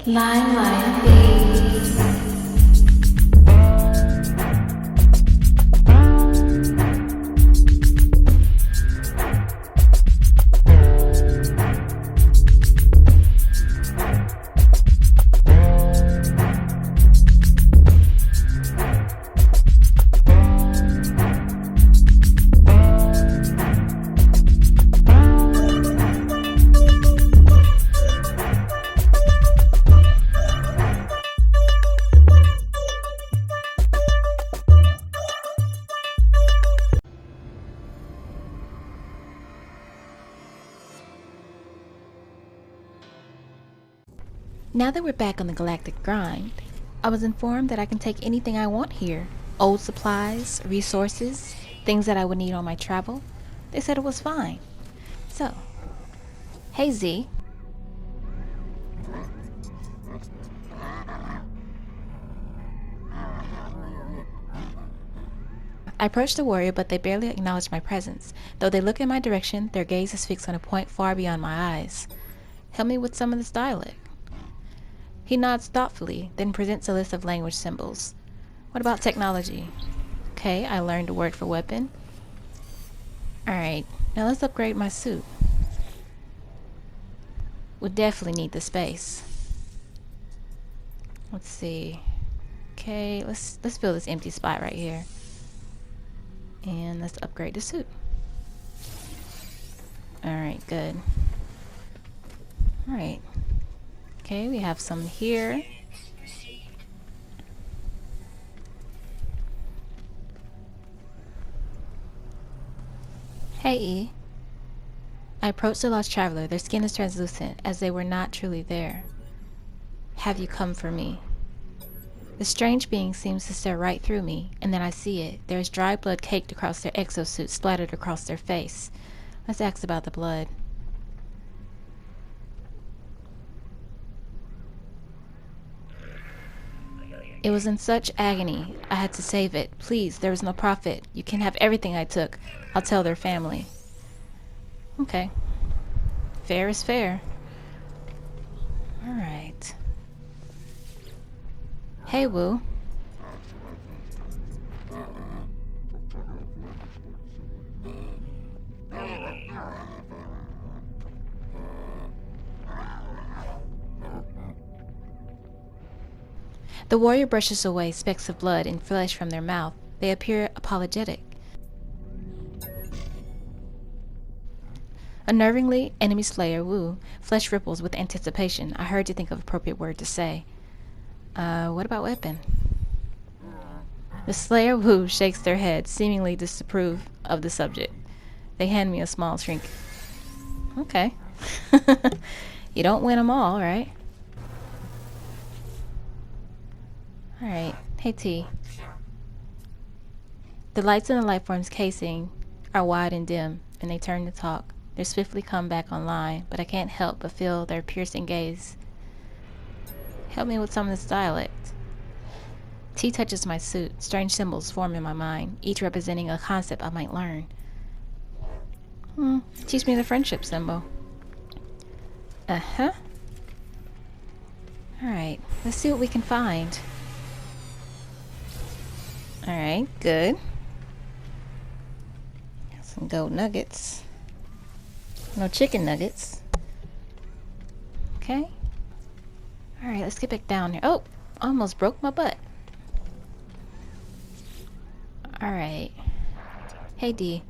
Limelight Beats. Now that we're back on the Galactic grind, I was informed that I can take anything I want here. Old supplies, resources, things that I would need on my travel. They said it was fine. So, hey Z. I approached the warrior, but they barely acknowledged my presence. Though they look in my direction, their gaze is fixed on a point far beyond my eyes. Help me with some of this dialect. He nods thoughtfully, then presents a list of language symbols. What about technology? Okay, I learned a word for weapon. Alright, now let's upgrade my suit. We'll definitely need the space. Let's see. Okay, let's fill this empty spot right here. And let's upgrade the suit. Alright, good. Alright. Okay, we have some here. Hey E. I approached the lost traveler. Their skin is translucent, as they were not truly there. Have you come for me? The strange being seems to stare right through me, and then I see it. There is dry blood caked across their exosuit, splattered across their face. Let's ask about the blood. It was in such agony. I had to save it. Please, there was no profit. You can have everything I took. I'll tell their family. Okay. Fair is fair. Alright. Hey, Wu. The warrior brushes away specks of blood and flesh from their mouth. They appear apologetic. Unnervingly, enemy slayer Wu, flesh ripples with anticipation. I hurried to think of appropriate word to say. What about weapon? The slayer Wu shakes their head, seemingly disapprove of the subject. They hand me a small trinket. Okay. You don't win them all, right? Alright, hey T. The lights in the lifeform's casing are wide and dim, and they turn to talk. They swiftly come back online, but I can't help but feel their piercing gaze. Help me with some of this dialect. T touches my suit. Strange symbols form in my mind, each representing a concept I might learn. Teach me the friendship symbol. Uh-huh. Alright, let's see what we can find. Alright, good. Got some gold nuggets. No chicken nuggets. Okay. Alright, let's get back down here. Oh! Almost broke my butt. Alright. Hey D.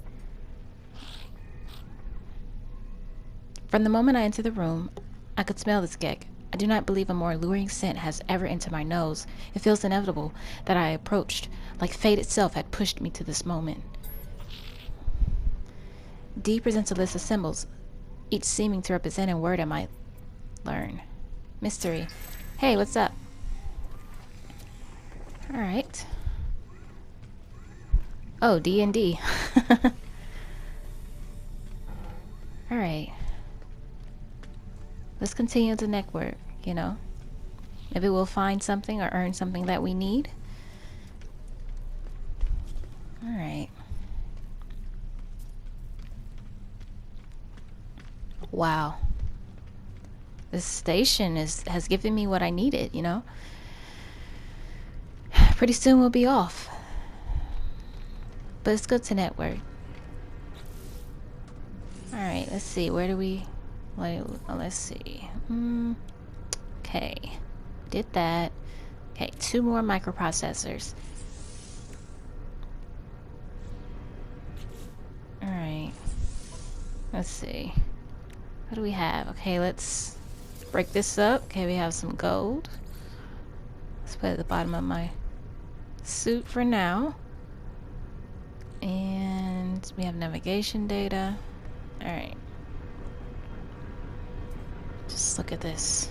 From the moment I entered the room, I could smell this gek. I do not believe a more alluring scent has ever entered my nose. It feels inevitable that I approached, like fate itself had pushed me to this moment. D presents a list of symbols, each seeming to represent a word I might learn. Mystery. Hey, what's up? Alright. Oh, D&D. Alright. Let's continue the network, you know. Maybe we'll find something or earn something that we need. Alright. Wow. This station has given me what I needed, you know? Pretty soon we'll be off. But it's good to network. Alright, let's see. Where do we... let's see. Okay. Did that. Okay, 2 more microprocessors. Alright. Let's see. What do we have? Okay, let's break this up. Okay, we have some gold. Let's put it at the bottom of my suit for now. And we have navigation data. Alright. Just look at this.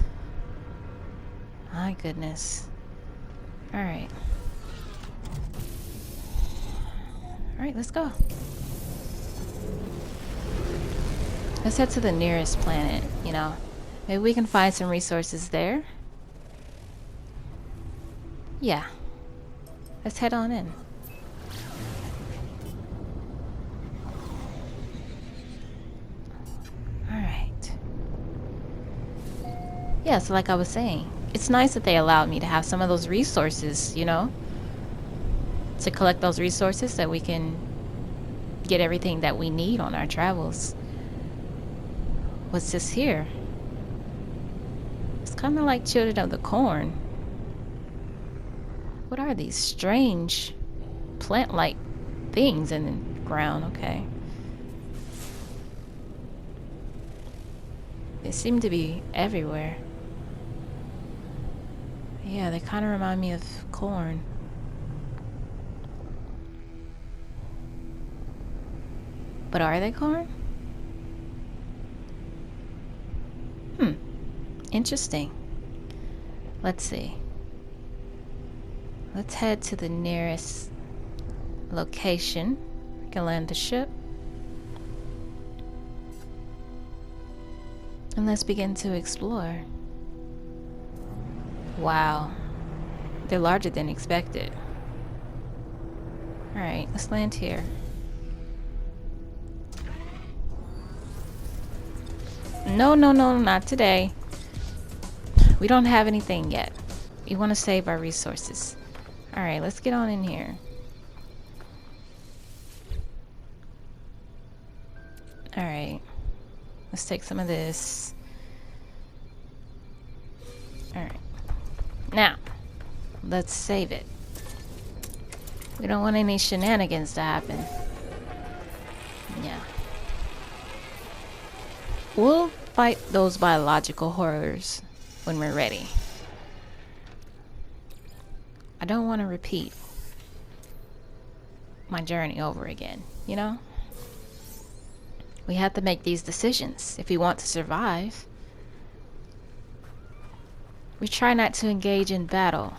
My goodness. Alright. Alright, let's go. Let's head to the nearest planet, you know. Maybe we can find some resources there. Yeah. Let's head on in. Alright. Yeah, so like I was saying, it's nice that they allowed me to have some of those resources, you know? To collect those resources so that we can get everything that we need on our travels. What's this here? It's kind of like Children of the Corn. What are these strange plant-like things in the ground? Okay. They seem to be everywhere. Yeah, they kind of remind me of corn. But are they corn? Interesting. Let's see. Let's head to the nearest location. We can land the ship. And let's begin to explore. Wow. They're larger than expected. Alright, let's land here. No, not today. We don't have anything yet. We want to save our resources. Alright, let's get on in here. Alright. Let's take some of this. Alright. Now, let's save it. We don't want any shenanigans to happen. Yeah. We'll fight those biological horrors when we're ready. I don't want to repeat my journey over again, you know? We have to make these decisions if we want to survive. We try not to engage in battle,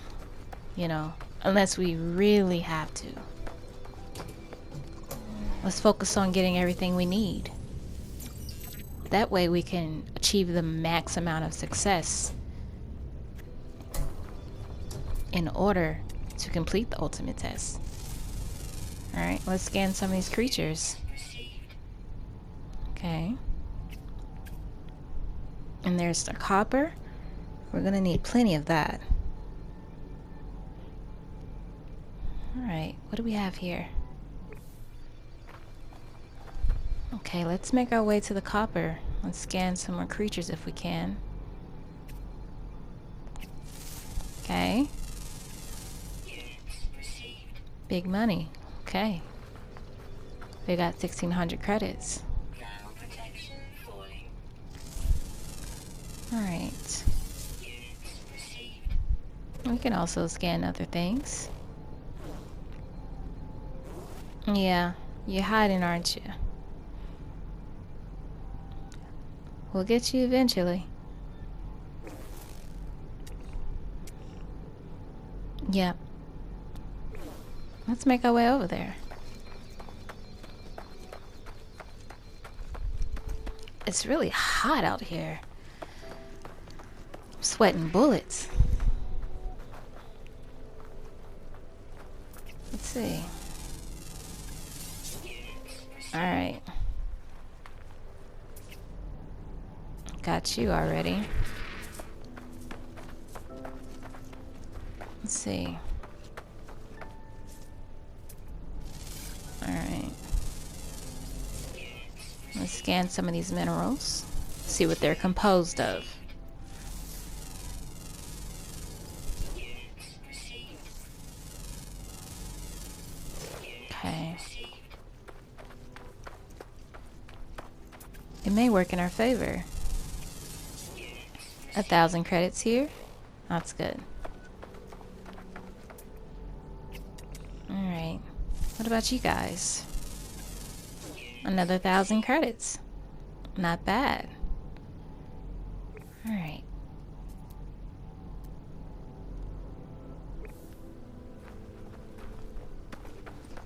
you know, unless we really have to. Let's focus on getting everything we need. That way we can achieve the max amount of success in order to complete the ultimate test. Alright, let's scan some of these creatures. Okay. And there's the copper. We're gonna need plenty of that. Alright, what do we have here? Okay, let's make our way to the copper. Let's scan some more creatures if we can. Okay. Big money. Okay. We got 1,600 credits. Alright. We can also scan other things. Yeah, you're hiding, aren't you? We'll get you eventually. Yep. Let's make our way over there. It's really hot out here. I'm sweating bullets. Let's see. Alright. Got you already. Let's see. Alright. Let's scan some of these minerals. See what they're composed of. Okay. It may work in our favor. 1,000 credits here. That's good. Alright. What about you guys? Another 1,000 credits. Not bad. Alright.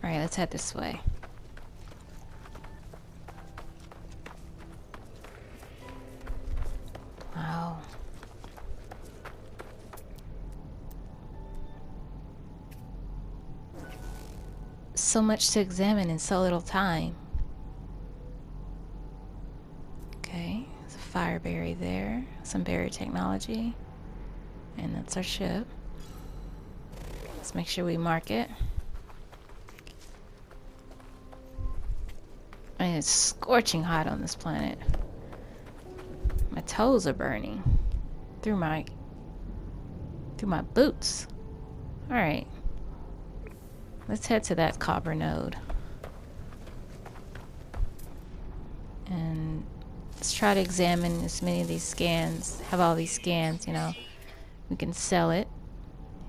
Alright, let's head this way. Wow. So much to examine in so little time. Okay, there's a fire berry there, some berry technology, and that's our ship. Let's make sure we mark it. I mean, it's scorching hot on this planet. My toes are burning through my boots. All right. Let's head to that copper node. And let's try to examine as many of these scans, have all these scans, you know. We can sell it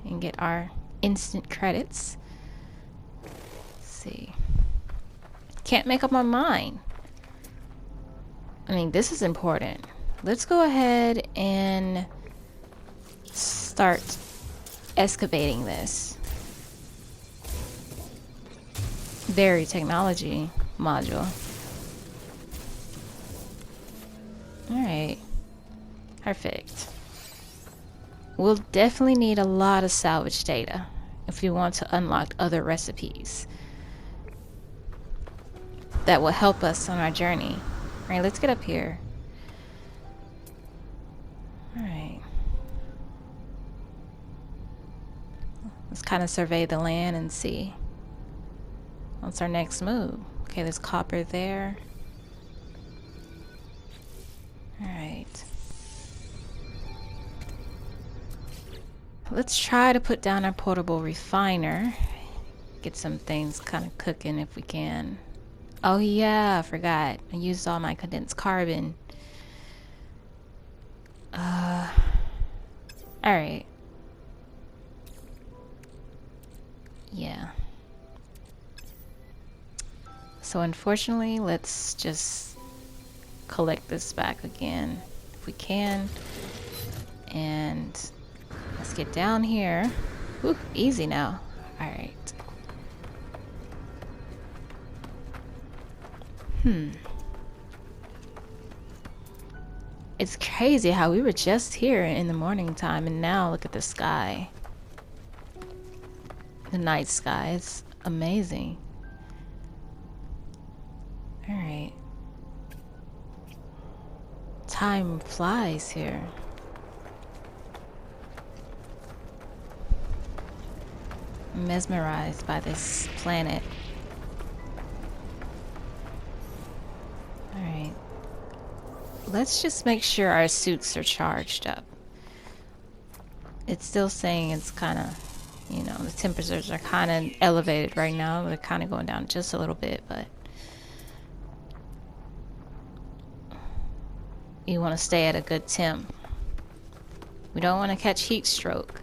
and get our instant credits. Let's see. Can't make up my mind. I mean, this is important. Let's go ahead and start excavating this. Berry technology module. Alright. Perfect. We'll definitely need a lot of salvage data if we want to unlock other recipes that will help us on our journey. Alright, let's get up here. Alright. Let's kind of survey the land and see what's our next move. Okay, there's copper there. Alright. Let's try to put down our portable refiner. Get some things kind of cooking if we can. Oh yeah, I forgot. I used all my condensed carbon. Alright. Yeah. So unfortunately, let's just collect this back again if we can. And let's get down here. Whew, easy now. Alright. It's crazy how we were just here in the morning time and now look at the sky. The night sky is amazing. Alright. Time flies here. I'm mesmerized by this planet. Alright. Let's just make sure our suits are charged up. It's still saying it's kind of, you know, the temperatures are kind of elevated right now. They're kind of going down just a little bit, but you want to stay at a good temp. We don't want to catch heat stroke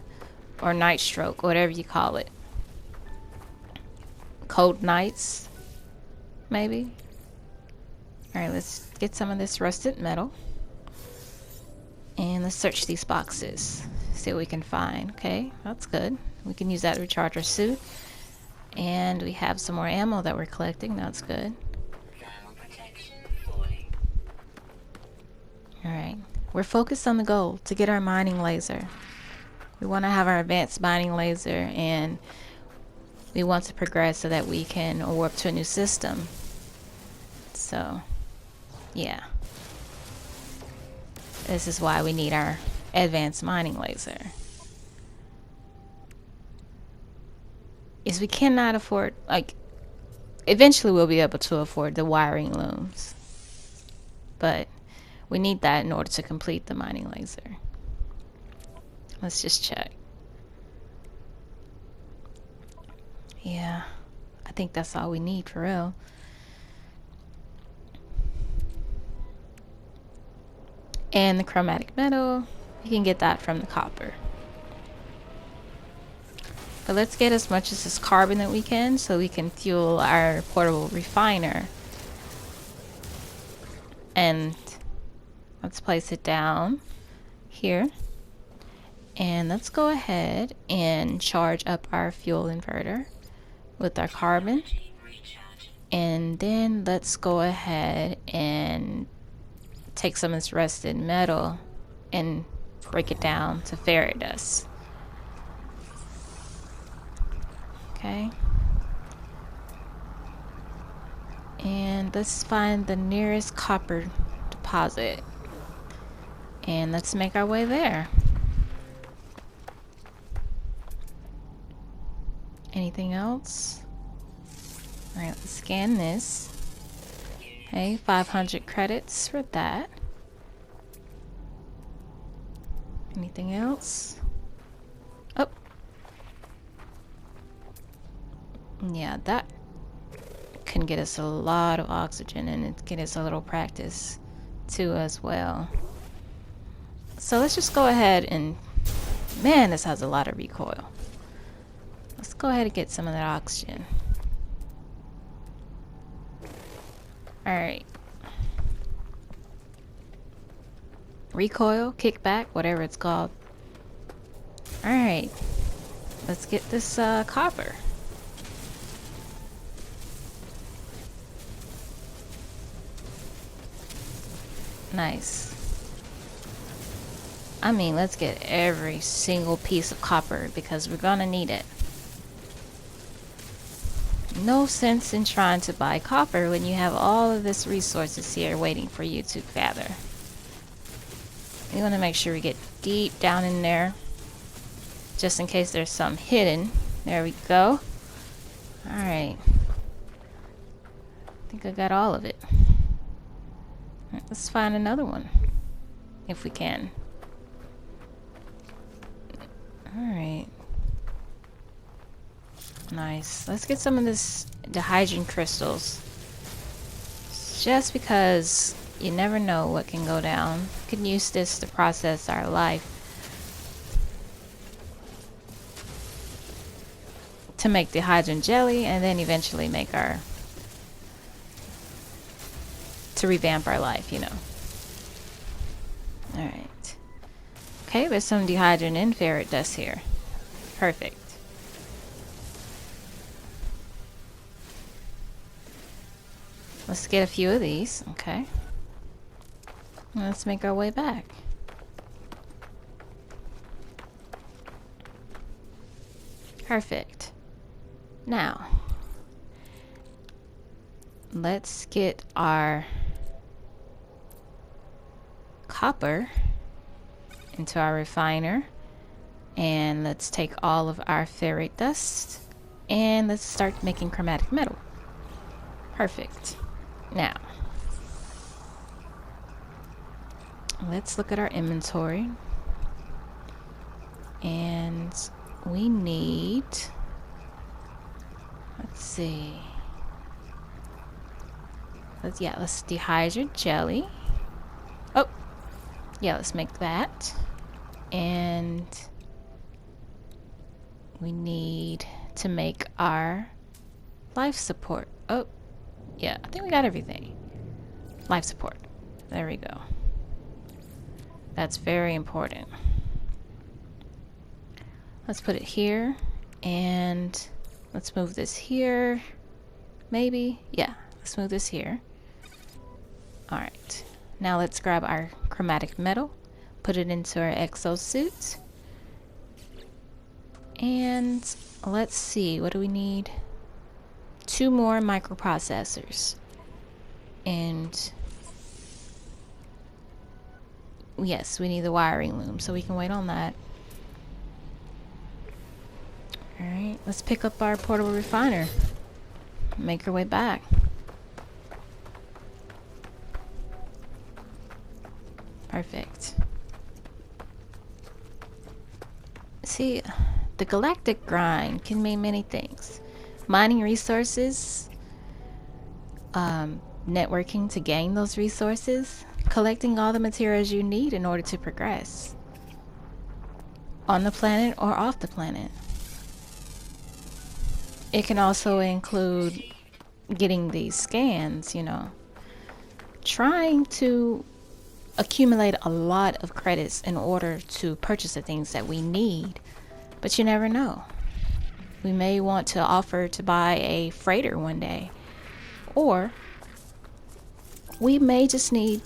or night stroke, whatever you call it. Cold nights, maybe. Alright, let's get some of this rusted metal. And let's search these boxes. See what we can find. Okay, that's good. We can use that to recharge our suit. And we have some more ammo that we're collecting. That's good. Alright, we're focused on the goal to get our mining laser. We want to have our advanced mining laser, and we want to progress so that we can warp to a new system. So, yeah. This is why we need our advanced mining laser. is we cannot afford, like, eventually we'll be able to afford the wiring looms, but we need that in order to complete the mining laser. Let's just check. Yeah, I think that's all we need for real. And the chromatic metal, you can get that from the copper. But let's get as much as this carbon that we can so we can fuel our portable refiner. And let's place it down here. And let's go ahead and charge up our fuel inverter with our carbon. And then let's go ahead and take some of this rusted metal and break it down to ferret dust. Okay. And let's find the nearest copper deposit. And let's make our way there. Anything else? Alright, let's scan this. Okay, 500 credits for that. Anything else? Oh. Yeah, that can get us a lot of oxygen, and it get us a little practice too as well. So let's just go ahead and, man, this has a lot of recoil. Let's go ahead and get some of that oxygen. Alright. Recoil, kickback, whatever it's called. Alright. Let's get this copper. Nice. I mean, let's get every single piece of copper because we're gonna need it. No sense in trying to buy copper when you have all of this resources here waiting for you to gather. We want to make sure we get deep down in there, just in case there's some hidden. There we go. Alright. I think I got all of it. Right, let's find another one, if we can. Alright. Nice. Let's get some of this dihydrogen crystals. Just because you never know what can go down. We can use this to process our life. To make the hydrogen jelly and then eventually make our... to revamp our life, you know. Alright. Okay, there's some dihydrogen and ferret dust here. Perfect. Let's get a few of these, okay. Let's make our way back. Perfect. Now, let's get our copper into our refiner. And let's take all of our ferrite dust and let's start making chromatic metal. Perfect. Now, let's look at our inventory. And we need, let's see. Let's dehydrate jelly. Oh, yeah, let's make that. And we need to make our life support. Oh, yeah, I think we got everything. Life support. There we go. That's very important. Let's put it here. And let's move this here. Maybe. Yeah, let's move this here. Alright. Now let's grab our chromatic metal. Put it into our exosuit. And let's see. What do we need? 2 more microprocessors. And yes, we need the wiring loom, so we can wait on that. Alright, let's pick up our portable refiner. Make our way back. Perfect. See, the Galactic grind can mean many things. Mining resources, networking to gain those resources, collecting all the materials you need in order to progress. On the planet or off the planet. It can also include getting these scans, you know. Trying to accumulate a lot of credits in order to purchase the things that we need. But you never know. We may want to offer to buy a freighter one day. Or we may just need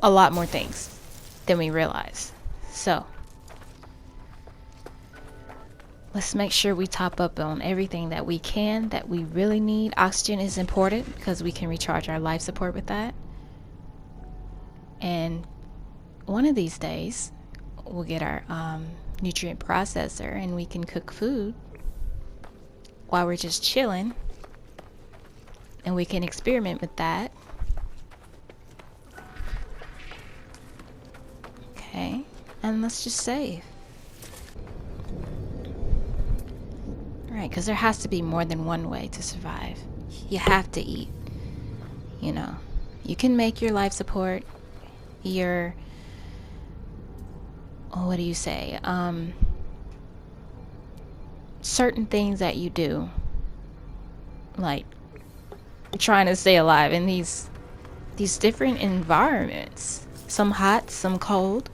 a lot more things than we realize. So let's make sure we top up on everything that we can, that we really need. Oxygen is important because we can recharge our life support with that. And one of these days, we'll get our nutrient processor and we can cook food while we're just chilling. And we can experiment with that. Okay, and let's just save. Alright, because there has to be more than one way to survive. You have to eat. You know, you can make your life support, your, what do you say? Certain things that you do, like trying to stay alive in these different environments. Some hot, some cold,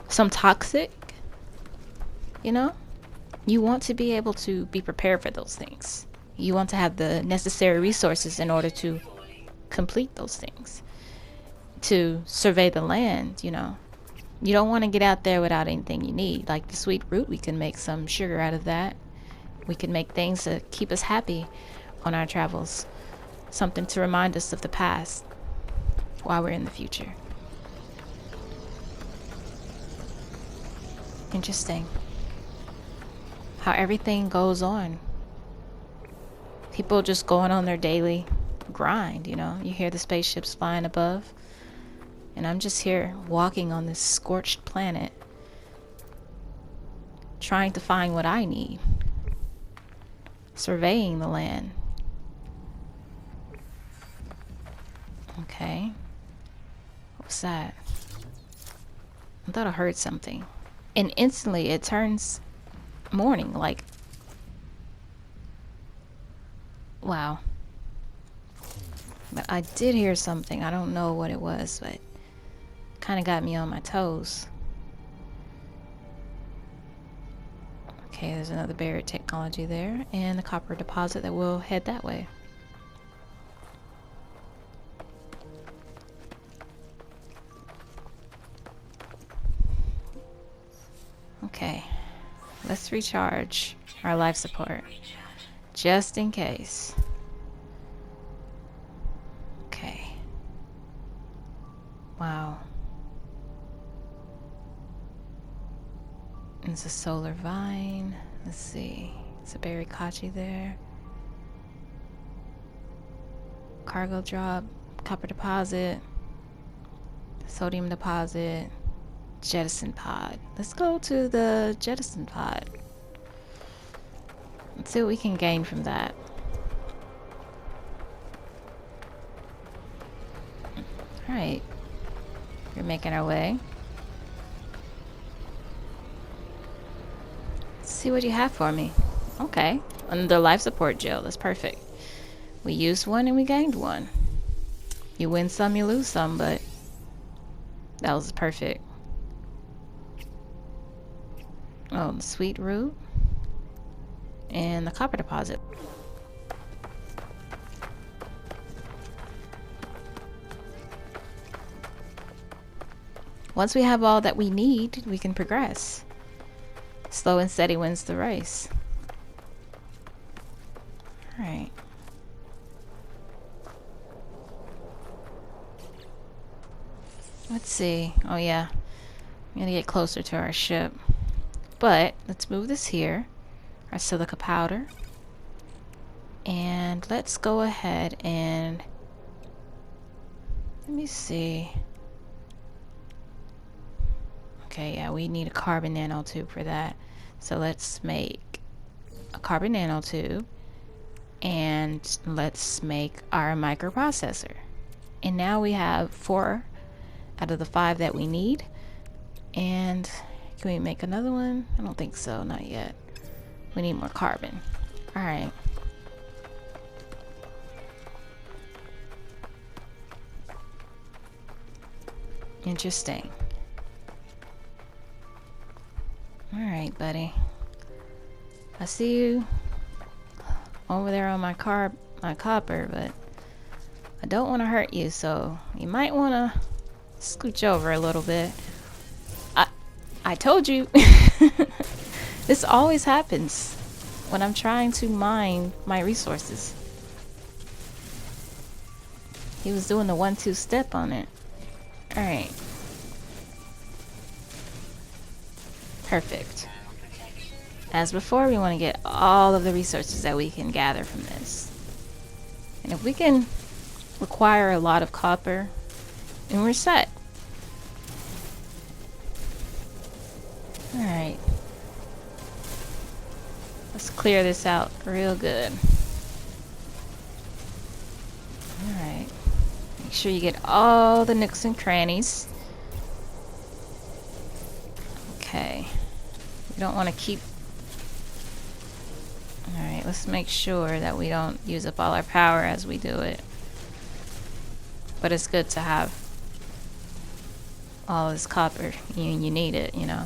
some toxic. You know? You want to be able to be prepared for those things. You want to have the necessary resources in order to complete those things. To survey the land, you know. You don't want to get out there without anything you need. Like the sweet root, we can make some sugar out of that. We can make things to keep us happy on our travels. Something to remind us of the past while we're in the future. Interesting. How everything goes on. People just going on their daily grind, you know. You hear the spaceships flying above. And I'm just here walking on this scorched planet, trying to find what I need. Surveying the land. Okay. What's that? I thought I heard something. And instantly it turns morning, like, wow. But I did hear something. I don't know what it was, but kind of got me on my toes. Okay, there's another buried technology there, and the copper deposit that will head that way. Okay, let's recharge our life support, just in case. Okay. Wow. It's a solar vine. Let's see. It's a berry kachi there. Cargo drop, copper deposit, sodium deposit, jettison pod. Let's go to the jettison pod. Let's see what we can gain from that. Alright. We're making our way. Let's see what you have for me. Okay. Under life support gel. That's perfect. We used one and we gained one. You win some, you lose some, but that was perfect. Oh, the sweet root. And the copper deposit. Once we have all that we need, we can progress. Slow and steady wins the race. Alright. Let's see. Oh yeah. I'm gonna get closer to our ship. But let's move this here, our silica powder. And let's go ahead and let me see. Okay, yeah, we need a carbon nanotube for that. So let's make a carbon nanotube and let's make our microprocessor. And now we have 4 out of the 5 that we need. And can we make another one? I don't think so, not yet. We need more carbon. All right. Interesting. All right, buddy. I see you over there on my copper, but I don't want to hurt you, so you might want to scooch over a little bit. I told you. This always happens when I'm trying to mine my resources. He was doing the 1-2 step on it. Alright. Perfect. As before, we want to get all of the resources that we can gather from this. And if we can acquire a lot of copper, and we're set. Alright. Let's clear this out real good. Alright. Make sure you get all the nooks and crannies. Okay. We don't want to keep... Alright, let's make sure that we don't use up all our power as we do it. But it's good to have all this copper. You need it, you know.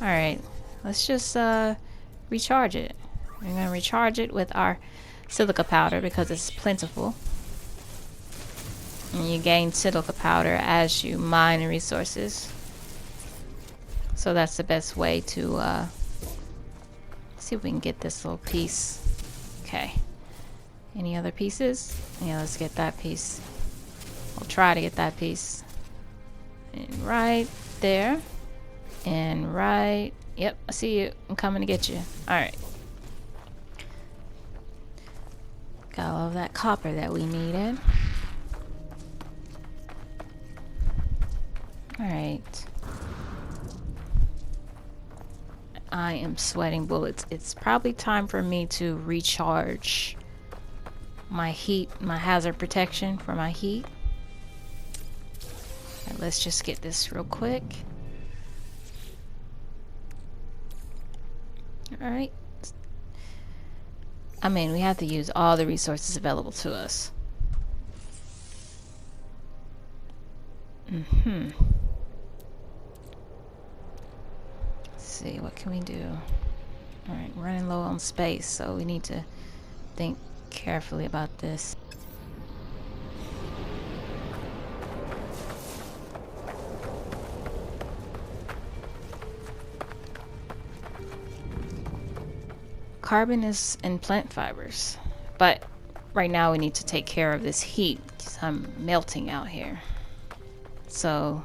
Alright, let's just recharge it. We're going to recharge it with our silica powder because it's plentiful. And you gain silica powder as you mine the resources. So that's the best way to see if we can get this little piece. Okay. Any other pieces? Yeah, let's get that piece. We'll try to get that piece. And right there. And right... Yep, I see you. I'm coming to get you. Alright. Got all of that copper that we needed. Alright. I am sweating bullets. It's probably time for me to recharge my heat, my hazard protection for my heat. Right, let's just get this real quick. Alright. I mean, we have to use all the resources available to us. Let's see, what can we do? Alright, running low on space, so we need to think carefully about this. Carbon is in plant fibers, but right now we need to take care of this heat because I'm melting out here. So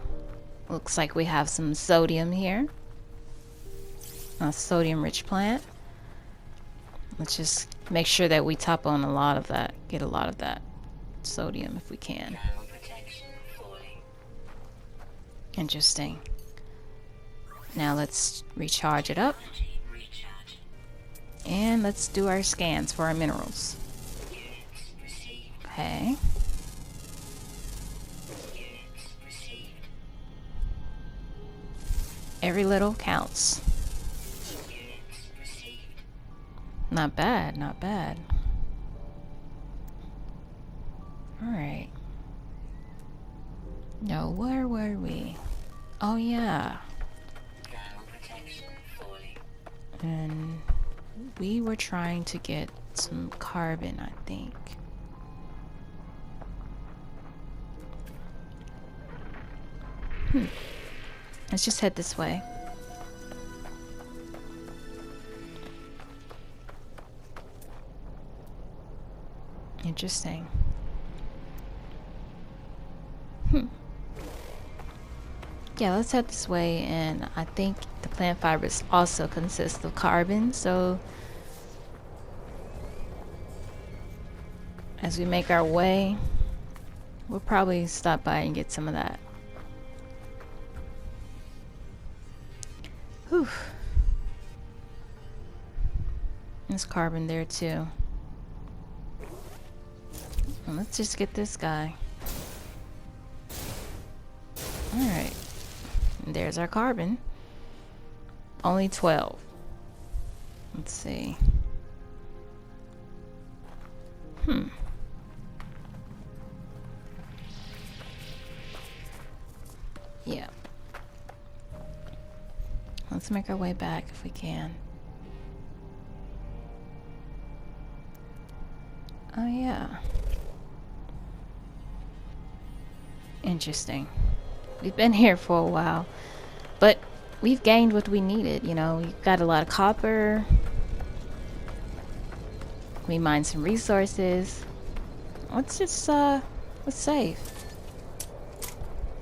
looks like we have some sodium here, a sodium rich plant. Let's just make sure that we top on a lot of that, get a lot of that sodium if we can. Interesting. Now let's recharge it up. And let's do our scans for our minerals. Okay. Every little counts. Not bad, not bad. Alright. Now, where were we? Oh, yeah. And we were trying to get some carbon, I think. Let's just head this way. Interesting. Yeah, let's head this way, and I think the plant fibers also consist of carbon, so as we make our way, we'll probably stop by and get some of that. Whew. There's carbon there too. And let's just get this guy. Alright. There's our carbon. Only 12. Let's see. Yeah. Let's make our way back if we can. Oh yeah. Interesting. We've been here for a while, but we've gained what we needed, you know. We've got a lot of copper. We mined some resources. Let's just let's save.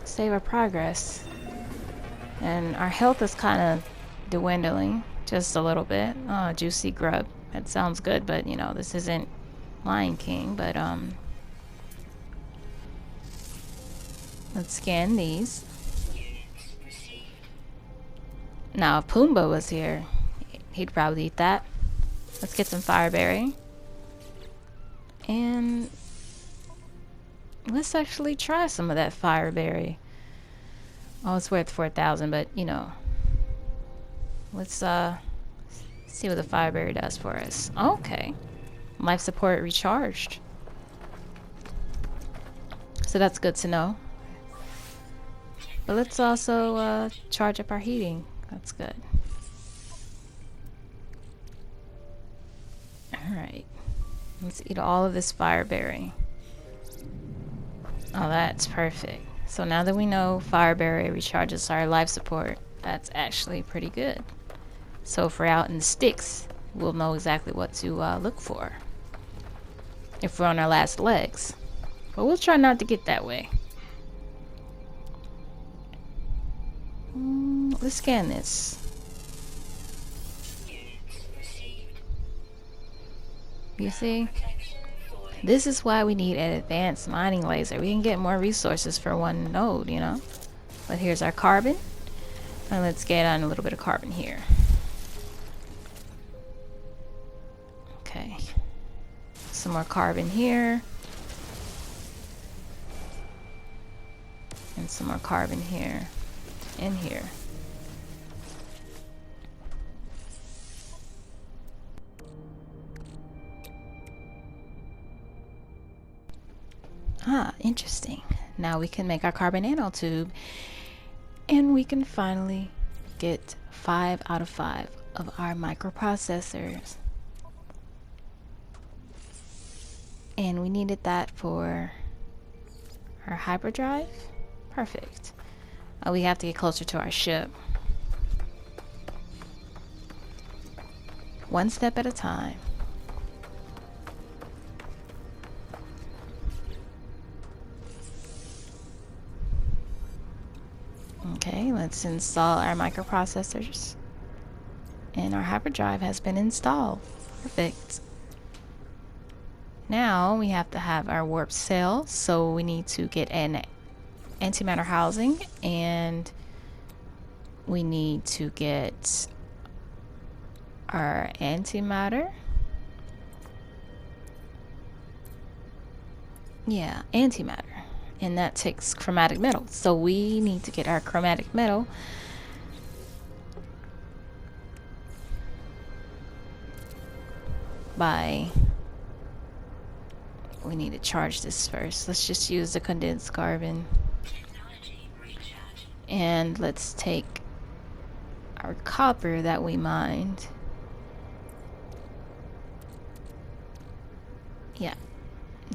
Save our progress. And our health is kind of dwindling just a little bit. Oh, juicy grub. That sounds good, but you know, this isn't Lion King, but let's scan these. Now, if Pumbaa was here, he'd probably eat that. Let's get some fireberry. And let's actually try some of that fireberry. Oh, it's worth 4,000, but you know. Let's see what the fireberry does for us. Okay. Life support recharged. So that's good to know. But let's also charge up our heating. That's good. Alright. Let's eat all of this fireberry. Oh, that's perfect. So now that we know fireberry recharges our life support, that's actually pretty good. So if we're out in the sticks, we'll know exactly what to look for. If we're on our last legs. But we'll try not to get that way. Let's scan this. You see? This is why we need an advanced mining laser. We can get more resources for one node, you know? But here's our carbon. And let's get on a little bit of carbon here. Okay. Some more carbon here. And some more carbon here. And here. Ah, interesting. Now we can make our carbon nanotube, and we can finally get 5 out of 5 of our microprocessors. And we needed that for our hyperdrive. Perfect. We have to get closer to our ship. One step at a time. Okay, let's install our microprocessors. And our hyperdrive has been installed. Perfect. Now we have to have our warp cell, so we need to get an antimatter housing, and we need to get our antimatter. Yeah, antimatter. And that takes chromatic metal. So we need to get our chromatic metal. We need to charge this first. Let's just use the condensed carbon. And let's take our copper that we mined. Yeah.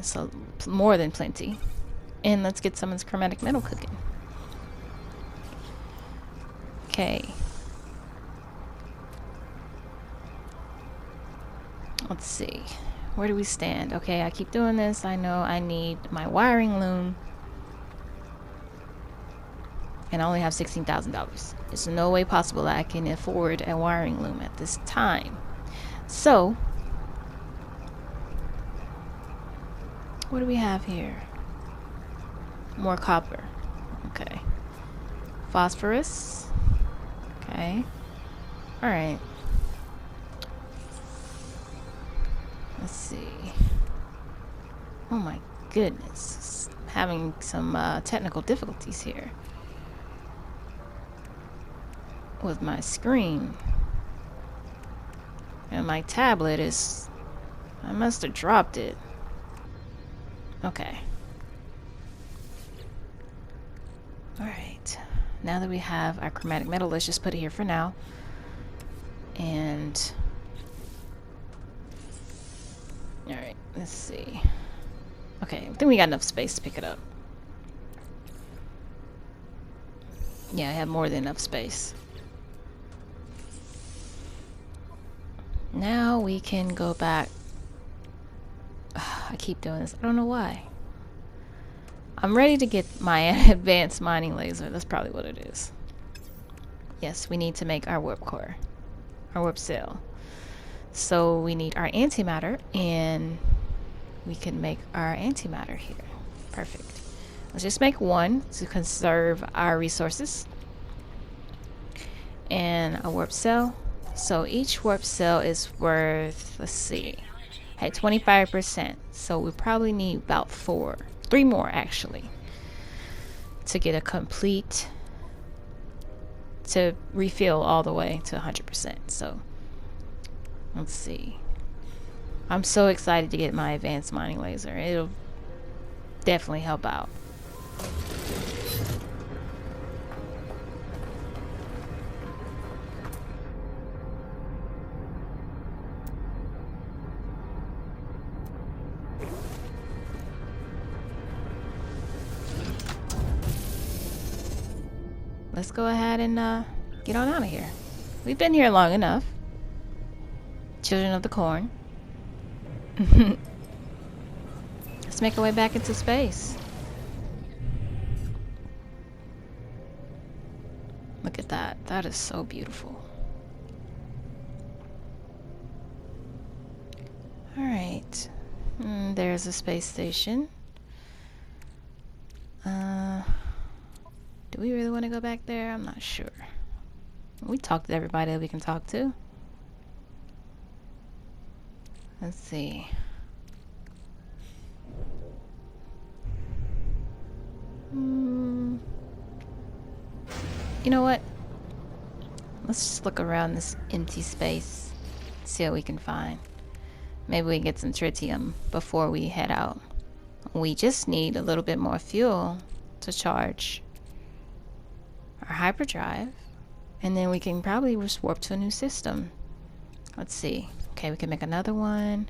So more than plenty. And let's get some of this chromatic metal cooking. Okay. Let's see. Where do we stand? Okay, I keep doing this. I know I need my wiring loom. and I only have $16,000. There's no way possible that I can afford a wiring loom at this time. So, what do we have here? More copper. Okay. Phosphorus. Okay. Alright. Let's see. Oh my goodness. I'm having some technical difficulties here with my screen. And my tablet is... I must have dropped it. Okay. Alright. Now that we have our chromatic metal, let's just put it here for now. And... Alright, let's see. Okay, I think we got enough space to pick it up. Yeah, I have more than enough space. Now we can go back. I keep doing this. I don't know why. I'm ready to get my advanced mining laser. That's probably what it is. Yes, we need to make our warp core. Our warp cell. So we need our antimatter, and we can make our antimatter here. Perfect. Let's just make one to conserve our resources. And a warp cell. So each warp cell is worth, let's see, at 25%. So we probably need about 3 more actually, to get a complete, to refill all the way to 100%. So let's see. I'm so excited to get my advanced mining laser. It'll definitely help out. Let's go ahead and get on out of here. We've been here long enough. Children of the Corn. Let's make our way back into space. Look at that. That is so beautiful. Alright. There's a space station. Do we really want to go back there? I'm not sure. We talked to everybody that we can talk to. Let's see. You know what? Let's just look around this empty space. See what we can find. Maybe we can get some tritium before we head out. We just need a little bit more fuel to charge our hyperdrive, and then we can probably just warp to a new system. Let's see. Okay, we can make another one,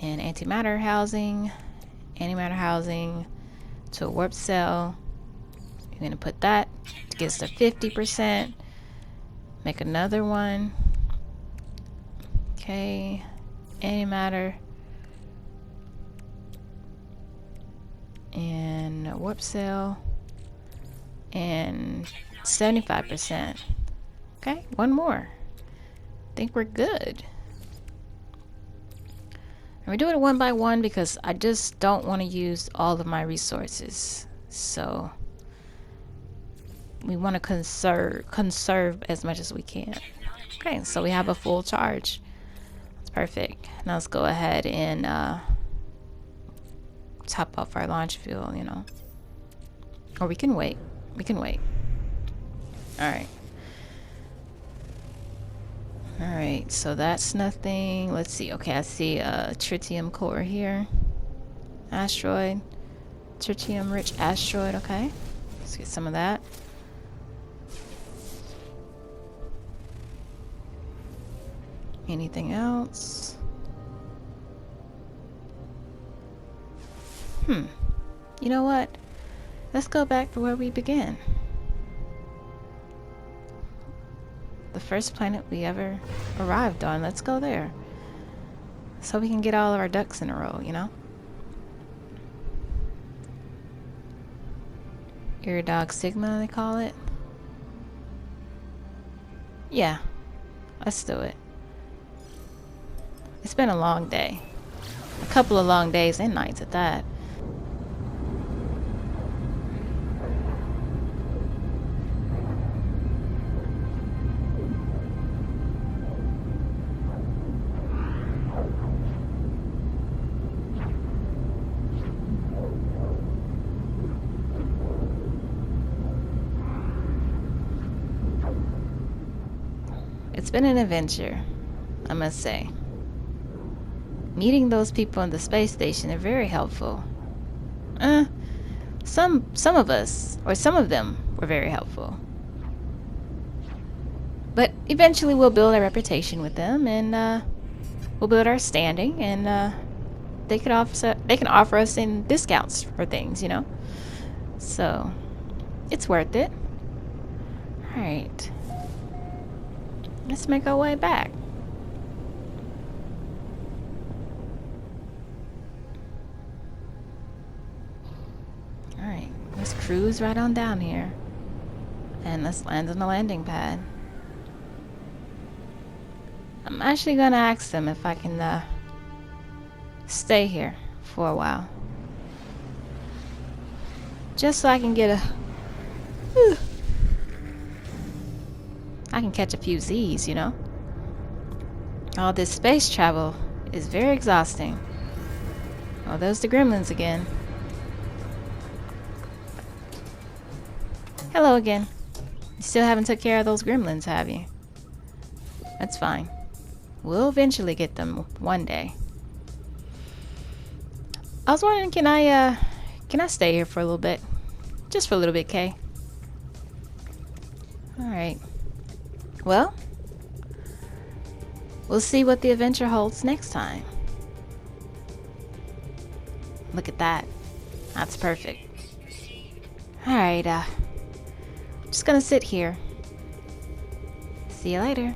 and antimatter housing to a warp cell. You're gonna put that to get us to 50%. Make another one. Okay, antimatter and a warp cell. And 75%. Okay, one more. I think we're good. And we're doing it one by one because I just don't want to use all of my resources. So we want to conserve as much as we can. Okay, so we have a full charge. That's perfect. Now let's go ahead and top off our launch fuel, you know. Or we can wait. We can wait. Alright. Alright, so that's nothing. Let's see. Okay, I see a tritium core here. Asteroid. Tritium rich asteroid. Okay. Let's get some of that. Anything else? You know what? Let's go back to where we began. The first planet we ever arrived on. Let's go there. So we can get all of our ducks in a row, you know? Ear dog Sigma, they call it. Yeah, let's do it. It's been a long day. A couple of long days and nights at that. It's been an adventure, I must say. Meeting those people on the space station are very helpful. Some of us, or some of them, were very helpful. But eventually we'll build a reputation with them, and we'll build our standing, and they can offer us in discounts for things, you know. So it's worth it. All right. Let's make our way back. Alright, let's cruise right on down here. And let's land on the landing pad. I'm actually gonna ask them if I can stay here for a while. Just so I can get I can catch a few Z's, you know? All this space travel is very exhausting. Oh, there's the gremlins again. Hello again. You still haven't took care of those gremlins, have you? That's fine. We'll eventually get them one day. I was wondering, can I stay here for a little bit? Just for a little bit, Kay. Alright. Well, we'll see what the adventure holds next time. Look at that. That's perfect. Alright, I'm just gonna sit here. See you later.